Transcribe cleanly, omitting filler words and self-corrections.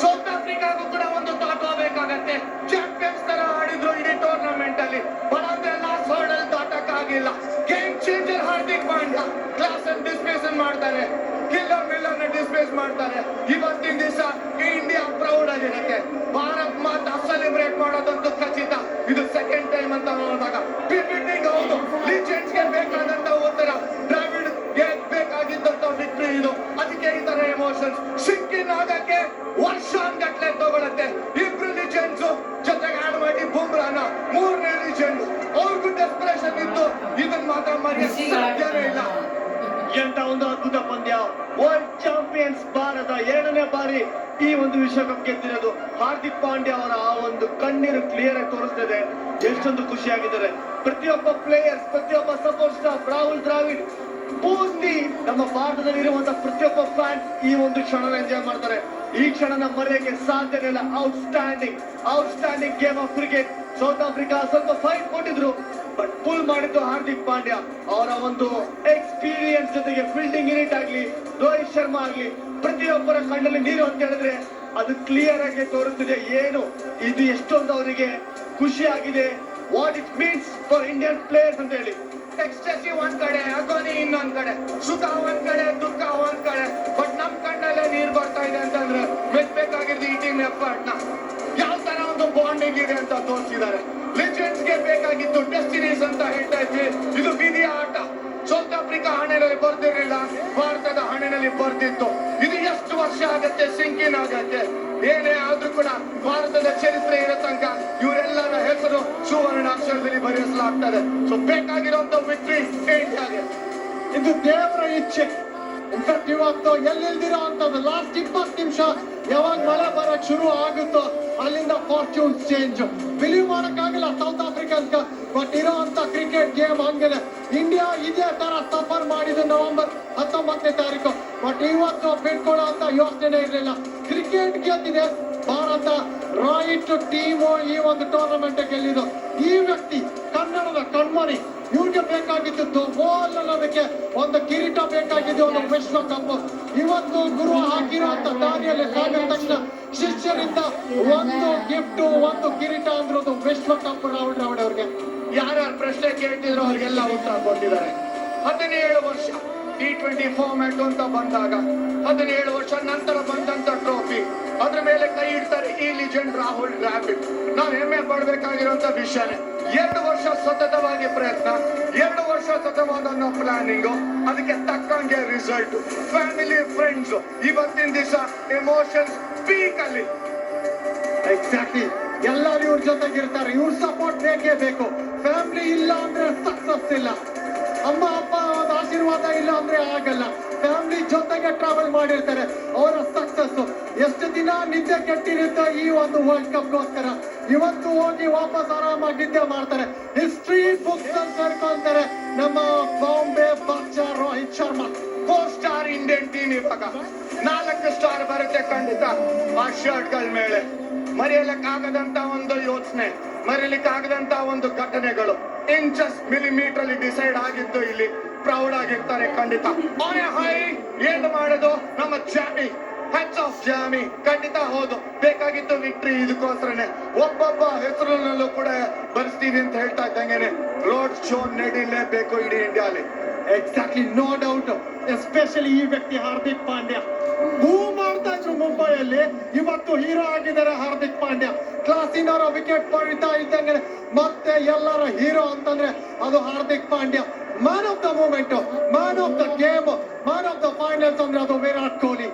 South ಆಫ್ರಿಕಾಗೂ ಕೂಡ ಒಂದು ದಾಟಬೇಕಾಗತ್ತೆ. Champions ತರ ಆಡಿದ್ರು ಇಡೀ ಟೂರ್ನಮೆಂಟ್ ಅಲ್ಲಿ, ಬಟ್ ಅಂದ್ರೆ ಲಾಸ್ಟ್ ಹರ್ಡಲ್ ದಾಟಕ್ಕಾಗಿಲ್ಲ. Game changer Hardik Pandya class ಅನ್ನು ಡಿಸ್ಪ್ಲೇಸ್ ಮಾಡ್ತಾರೆ, ಕಿಲ್ಲರ್ ಮಿಲ್ಲರ್ ನ ಡಿಸ್ಪ್ಲೇಸ್ ಮಾಡ್ತಾರೆ. ಇವತ್ತಿನ ದಿವಸ ಇಂಡಿಯಾ ಪ್ರೌಡ್ ಆಗಿರುತ್ತೆ. ಭಾರತ್ ಮಾತಾ ಸೆಲೆಬ್ರೇಟ್ ಮಾಡೋದಂತೂ ಖಚಿತ. ಇದು ಸೆಕೆಂಡ್ ಟೈಮ್ ಅಂತ ನೋಡಿದಾಗ ಪಿಪಿಟಿಂಗ್ ಹೌದು, ಲಿಜೆಂಡ್ಸ್ ಗೆ ಬೇಕಾದಂತ ಉತ್ತರ, ದ್ರಾವಿಡ್ ಗೆ ಬೇಕಾಗಿದ್ದಂತ ವಿಕ್ಟರಿ ಇದು. ಅದಕ್ಕೆ ಈ ತರ ಎಮೋಷನ್ಸ್ ಸಿಕ್ಕಿನ ಆಗಕ್ಕೆ ವರ್ಷಾನ್ಗಟ್ಲೆ ತಗೊಳತ್ತೆ. ಇಬ್ರು ಲಿಜೆಂಡ್ಸ್ ಜೊತೆಗೆ ಆಡ್ ಮಾಡಿ ಬುಮ್ರಾನ ಮೂರನೇ ಲಿಜೆಂಡ್, ಅವ್ರಿಗೂ ಡೆಸ್ಪರೇಷನ್ ಇತ್ತು. ಇದನ್ನ ಮಾತ್ರ ಮರೆಯಕ್ಕೆ ಸಾಧ್ಯನೇ ಇಲ್ಲ. ಎಂತ ಒಂದು ಅದ್ಭುತ ಪಂದ್ಯ. ವರ್ಲ್ಡ್ ಚಾಂಪಿಯನ್ಸ್ ಭಾರತ 7ನೇ ಬಾರಿ ಈ ಒಂದು ವಿಶ್ವಕಪ್ ಗೆದ್ದಿರೋದು. ಹಾರ್ದಿಕ್ ಪಾಂಡ್ಯ ಅವರ ಆ ಒಂದು ಕಣ್ಣೀರು ಕ್ಲಿಯರ್ ಆಗಿ ತೋರಿಸ್ತಿದೆ ಎಷ್ಟೊಂದು ಖುಷಿಯಾಗಿದ್ದಾರೆ. ಪ್ರತಿಯೊಬ್ಬ ಪ್ಲೇಯರ್ಸ್, ಪ್ರತಿಯೊಬ್ಬ ಸಪೋರ್ಟ್ ಸ್ಟಾಫ್, ರಾಹುಲ್ ದ್ರಾವಿಡ್, ಪೂರ್ತಿ ನಮ್ಮ ಭಾರತದಲ್ಲಿ ಇರುವಂತಹ ಪ್ರತಿಯೊಬ್ಬ ಫ್ಯಾನ್ ಈ ಒಂದು ಕ್ಷಣನ ಎಂಜಾಯ್ ಮಾಡ್ತಾರೆ. ಈ ಕ್ಷಣನ ಮರೆಯಕ್ಕೆ ಸಾಧ್ಯನೇ ಇಲ್ಲ. Outstanding game of cricket. South Africa ಸ್ವಲ್ಪ ಫೈಟ್ ಕೊಟ್ಟಿದ್ರು, ಬಟ್ ಪುಲ್ ಮಾಡಿದ್ದು ಹಾರ್ದಿಕ್ ಪಾಂಡ್ಯ. ಅವರ ಒಂದು ಎಕ್ಸ್ಪೀರಿಯನ್ಸ್ ಜೊತೆಗೆ ಫೀಲ್ಡಿಂಗ್ ಯೂನಿಟ್ ಆಗ್ಲಿ, ರೋಹಿತ್ ಶರ್ಮಾ ಆಗ್ಲಿ, ಪ್ರತಿಯೊಬ್ಬರ ಕಣ್ಣಲ್ಲಿ ನೀರು ಅಂತ ಹೇಳಿದ್ರೆ ಅದು ಕ್ಲಿಯರ್ ಆಗಿ ತೋರಿಸ್ತಿದೆ ಏನು ಇದು ಎಷ್ಟೊಂದು ಅವರಿಗೆ ಖುಷಿ ಆಗಿದೆ, what it means for Indian players ಅಂತ ಹೇಳಿ. ಎಕ್ಸ್ಟೆಸಿ ಒಂದ್ ಕಡೆ, ಅಗೋನಿ ಇನ್ನೊಂದ್ ಕಡೆ, ಸುಖ ಒಂದ್ ಕಡೆ, ದುಃಖ ಒಂದ್ ಕಡೆ, ಬಟ್ ನಮ್ ಕಣ್ಣಲ್ಲೇ ನೀರ್ ಬರ್ತಾ ಇದೆ ಅಂತಂದ್ರೆ ಮೆಚ್ಚಬೇಕಾಗಿದ್ದು ಈ ಟೀಮ್ ಎಫರ್ಟ್ ನ. ಯಾವ ತರ ಒಂದು ಬಾಂಡಿಂಗ್ ಇದೆ ಅಂತ ತೋರಿಸಿದ್ದಾರೆ. ಲೆಜೆಂಡ್ಸ್ ಗೆ ಬೇಕಾಗಿತ್ತು ಡೆಸ್ಟಿನೀಸ್ ಅಂತ ಹೇಳ್ತಾ ಇದ್ವಿ. ಇದು ವಿಧಿಯ ಆಟ. ಸೌತ್ ಆಫ್ರಿಕಾ ಹಣೆಯಲ್ಲಿ ಬರ್ದಿರ್ಲಿಲ್ಲ, ಭಾರತದ ಹಣೆಯಲ್ಲಿ ಬರ್ದಿತ್ತು. ಇದು ಎಷ್ಟು ವರ್ಷ ಆಗತ್ತೆ ಸಿಂಕಿನ್ ಆಗತ್ತೆ. ಏನೇ ಆದ್ರೂ ಕೂಡ ಭಾರತದ ಚರಿತ್ರೆ ಇರೋ ತನಕ ಇವರೆಲ್ಲರ ಹೆಸರು ಸುವರ್ಣ ಅಕ್ಷರದಲ್ಲಿ ಬರೆಸಲಾಗ್ತದೆ. ಸೊ ಬೇಕಾಗಿರುವಂತ ವಿಕ್ಟ್ರಿ ಇಂಡಿಯಾಗೆ. ಇದು ದೇವರ ಇಚ್ಛೆ. ಇನ್ಫ್ಯಾಕ್ಟ್ ಇವತ್ತು ಎಲ್ಲಿಲ್ದಿರೋ ಅಂತದ್ದು ಲಾಸ್ಟ್ 20 ನಿಮಿಷ ಯಾವಾಗ ಮಳೆ ಬರಕ್ ಶುರು ಆಗುತ್ತೋ ಅಲ್ಲಿಂದ ಫಾರ್ಚೂನ್ ಚೇಂಜ್. ಬಿಲೀವ್ ಮಾಡಕ್ಕಾಗಿಲ್ಲ ಸೌತ್ ಆಫ್ರಿಕನ್ಸ್, ಬಟ್ ಇರೋ ಅಂತ ಕ್ರಿಕೆಟ್ ಗೇಮ್ ಹಂಗಿದೆ. ಇಂಡಿಯಾ ಇದೇ ತರ ಸಫರ್ ಮಾಡಿದ್ದು ನವೆಂಬರ್ 19ನೇ ತಾರೀಕು, ಬಟ್ ಇವತ್ತು ಬಿಟ್ಕೊಳ್ಳೋ ಅಂತ ಯೋಚನೆ ಇರಲಿಲ್ಲ. ಕ್ರಿಕೆಟ್ ಗೆದ್ದಿದೆ ಭಾರತ, ರೈಟ್ ಟೀಮು ಈ ಒಂದು ಟೂರ್ನಮೆಂಟ್ ಗೆಲ್ಲಿದ್ದು. ಈ ವ್ಯಕ್ತಿ ಕನ್ನಡದ ಕಣ್ಮಣಿ, ಇವ್ರಿಗೆ ಬೇಕಾಗಿದ್ದು ಗೋಲ್ ಅನ್ನೋದಕ್ಕೆ ಒಂದು ಕಿರೀಟ ಬೇಕಾಗಿದ್ದು, ಒಂದು ವಿಶ್ವಕಪ್. ಇವತ್ತು ಗುರು ಹಾಕಿರೋ ಅಂತ ದಾರಿಯಲ್ಲಿ ಸಾಗಿದ ತಕ್ಷಣ ಶಿಷ್ಯರಿಂದ ಒಂದು ಗಿಫ್ಟ್, ಒಂದು ಕಿರೀಟ ಅಂದ್ರದು ವಿಶ್ವಕಪ್. ರಾಹುಲ್ ದ್ರಾವಿಡ್ ಅವ್ರಿಗೆ ಯಾರ್ಯಾರು ಪ್ರಶ್ನೆ ಕೇಳ್ತಿದ್ರು ಅವ್ರಿಗೆಲ್ಲ ಉತ್ತರ ಕೊಟ್ಟಿದ್ದಾರೆ. 17 ವರ್ಷ T20 ಫಾರ್ಮ್ಯಾಟ್ ಅಂತ ಬಂದಾಗ 17 ವರ್ಷ ನಂತರ ಬಂದಂತ ಟ್ರೋಫಿ, ಅದ್ರ ಮೇಲೆ ಕೈ ಇಡ್ತಾರೆ ಈ ಲಿಜೆಂಡ್ ರಾಹುಲ್ ದ್ರಾವಿಡ್. ನಾವು ಹೆಮ್ಮೆ ಪಡ್ಬೇಕಾಗಿರುವಂತ ವಿಷಯನೇ. 2 ವರ್ಷ ಸತತವಾಗಿ ಪ್ರಯತ್ನ, 2 ವರ್ಷ ಸತತವಾದ ಪ್ಲಾನಿಂಗ್, ಅದಕ್ಕೆ ತಕ್ಕಂಗೆ ರಿಸಲ್ಟ್. ಫ್ಯಾಮಿಲಿ, ಫ್ರೆಂಡ್ಸ್, ಇವತ್ತಿನ ದಿವಸ ಎಮೋಷನ್ಸ್ ಪೀಕ್ ಅಲ್ಲಿ. ಎಕ್ಸಾಕ್ಟ್ಲಿ, ಎಲ್ಲರೂ ಇವ್ರ ಜೊತೆಗಿರ್ತಾರೆ. ಇವ್ರ ಸಪೋರ್ಟ್ ಬೇಕೇ ಬೇಕು. ಫ್ಯಾಮಿಲಿ ಇಲ್ಲ ಅಂದ್ರೆ ಸಕ್ಸಸ್ ಇಲ್ಲ. ಅಮ್ಮ ಅಪ್ಪ ಆಶೀರ್ವಾದ ಇಲ್ಲ ಅಂದ್ರೆ ಆಗಲ್ಲ. ಫ್ಯಾಮಿಲಿ ಜೊತೆಗೆ ಟ್ರಾವೆಲ್ ಮಾಡಿರ್ತಾರೆ, ಅವರ ಸಕ್ಸಸ್. ಎಷ್ಟು ದಿನ ನಿದ್ದೆ ಕೆಟ್ಟಿರುತ್ತೆ ಈ ಒಂದು ವರ್ಲ್ಡ್ ಕಪ್ ಗೋಸ್ಕರ. ಇವತ್ತು ಹೋಗಿ ವಾಪಸ್ ಆರಾಮಾಗಿ ನಿದ್ದೆ ಮಾಡ್ತಾರೆ. ಹಿಸ್ಟ್ರಿ ಬುಕ್ಸ್ ಅಂತ ಸೇರ್ಕೊಂತಾರೆ ನಮ್ಮ Bombay Badshah Rohit Sharma. 4 star Indian team ಇವಾಗ 4 ಸ್ಟಾರ್ ಬರುತ್ತೆ ಖಂಡಿತ ಆ ಶರ್ಟ್ ಗಳ ಮೇಲೆ. ಮರೆಯಲಿಕ್ಕಾಗದಂತ ಒಂದು ಯೋಚನೆ, ಮರೆಯಲಿಕ್ಕಾಗದಂತ ಒಂದು ಘಟನೆಗಳು ಇಂಚಸ್ ಮಿಲಿಮೀಟರ್ ಅಲ್ಲಿ ಡಿಸೈಡ್ ಆಗಿದ್ದು. ಇಲ್ಲಿ ಪ್ರೌಡ್ ಆಗಿರ್ತಾರೆ ಖಂಡಿತ. ಹೈ ಏನು ಮಾಡೋದು ನಮ್ಮ ಜಾಮಿ, ಹೆಡ್ಸ್ ಆಫ್ ಜಾಮಿ. ಖಂಡಿತ ಹೌದು, ಬೇಕಾಗಿತ್ತು ವಿಕ್ಟ್ರಿ. ಇದಕ್ಕೋಸ್ಕರನೇ ಒಬ್ಬೊಬ್ಬ ಹೆಸರಲ್ಲೂ ಕೂಡ ಬರ್ಸ್ತೀವಿ ಅಂತ ಹೇಳ್ತಾ ಇದ್ದಂಗೆನೆ ರೋಡ್ ಶೋ ನಡೀಲೇಬೇಕು ಇಡೀ ಇಂಡಿಯಾಲಿ. Exactly, no doubt. ಎಸ್ಪೆಷಲಿ ಈ ವ್ಯಕ್ತಿ ಹಾರ್ದಿಕ್ ಪಾಂಡ್ಯ ಮೂವ್ ಮಾಡ್ತಾ ಇದ್ರು ಮುಂಬೈಯಲ್ಲಿ, ಇವತ್ತು ಹೀರೋ ಆಗಿದ್ದಾರೆ ಹಾರ್ದಿಕ್ ಪಾಂಡ್ಯ. ಕ್ಲಾಸಿನವರ ವಿಕೆಟ್ ಪಡಿತಾ ಇದ್ದಂಗೆ ಮತ್ತೆ ಎಲ್ಲರ ಹೀರೋ ಅಂತಂದ್ರೆ ಅದು Hardik Pandya. Man of the moment, man of the game, man of the finals ಅಂದ್ರೆ ಅದು ವಿರಾಟ್ ಕೊಹ್ಲಿ.